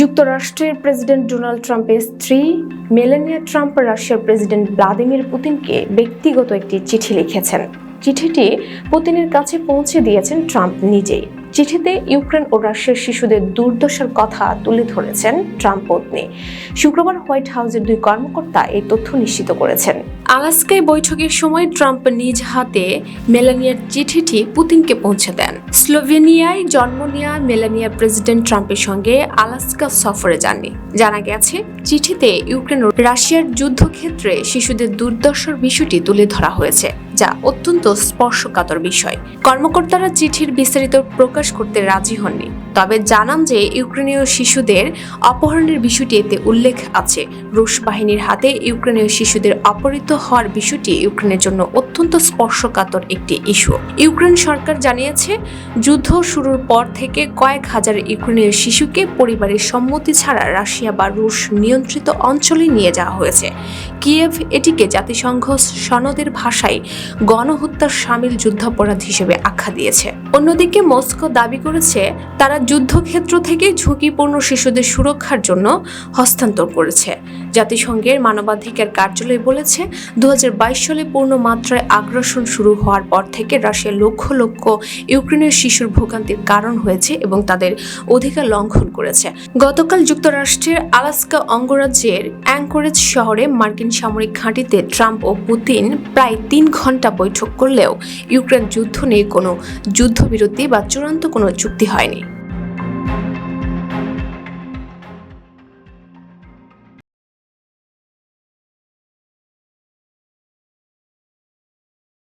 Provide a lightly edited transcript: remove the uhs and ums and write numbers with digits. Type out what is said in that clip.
যুক্তরাষ্ট্রের president Donald ট্রাম্পের স্ত্রী মেলানিয়া ট্রাম্প রাশিয়ার প্রেসিডেন্ট ভ্লাদিমির পুতিনকে ব্যক্তিগত একটি চিঠি লিখেছেন। চিঠিটি পুতিনের কাছে পৌঁছে দিয়েছেন ট্রাম্প নিজেই। চিঠিতে ইউক্রেন ও রাশিয়ার শিশুদের দুর্দশার কথা তুলে ধরেছেন ট্রাম্প পত্নী। শুক্রবার হোয়াইট হাউসের দুই কর্মকর্তা এই তথ্য নিশ্চিত করেছেন। আলাস্কায় বৈঠকের সময় ট্রাম্প নিজ হাতে মেলানিয়ার চিঠিটি পুতিনকে পৌঁছে দেন। স্লোভেনিয়ায় জন্ম নেওয়া মেলানিয়া প্রেসিডেন্ট ট্রাম্পের সঙ্গে আলাস্কা সফরে যাননি। জানা গেছে, চিঠিতে ইউক্রেন ও রাশিয়ার যুদ্ধক্ষেত্রে শিশুদের দুর্দশার বিষয়টি তুলে ধরা হয়েছে, যা অত্যন্ত স্পর্শকাতর বিষয়। কর্মকর্তারা চিঠির বিস্তারিত প্রকাশ করতে রাজি হননি, তবে জানান যে ইউক্রেনীয় শিশুদের অপহরণের বিষয়টি এতে উল্লেখ আছে। রুশ বাহিনীর হাতে ইউক্রেনীয় শিশুদের অপহৃত হওয়ার বিষয়টি ইউক্রেনের জন্য অত্যন্ত স্পর্শকাতর একটি ইস্যু। ইউক্রেন সরকার জানিয়েছে, যুদ্ধ শুরুর পর থেকে কয়েক হাজার ইউক্রেনীয় শিশুকে পরিবারের সম্মতি ছাড়া রাশিয়া বা রুশ নিয়ন্ত্রিত অঞ্চলে নিয়ে যাওয়া হয়েছে। কিয়েভ এটিকে জাতিসংঘ সনদের ভাষায় গণহত্যার শামিল যুদ্ধাপরাধ হিসেবে আখ্যা দিয়েছে। অন্যদিকে মস্কো দাবি করেছে, তারা যুদ্ধক্ষেত্র থেকে ঝুঁকিপূর্ণ শিশুদের সুরক্ষার জন্য হস্তান্তর করেছে। জাতিসংঘের মানবাধিকার কার্যালয় বলেছে, 2022 সালে পূর্ণ মাত্রায় আগ্রাসন শুরু হওয়ার পর থেকে রাশিয়া লক্ষ লক্ষ ইউক্রেনের শিশুর ভোগান্তির কারণ হয়েছে এবং তাদের অধিকার লঙ্ঘন করেছে। গতকাল যুক্তরাষ্ট্রের আলাস্কা অঙ্গরাজ্যের অ্যাঙ্করেজ শহরে মার্কিন সামরিক ঘাঁটিতে ট্রাম্প ও পুতিন প্রায় 3 ঘন্টা বৈঠক করলেও ইউক্রেন যুদ্ধ নিয়ে কোনো যুদ্ধবিরতি বা চূড়ান্ত কোনো চুক্তি হয়নি।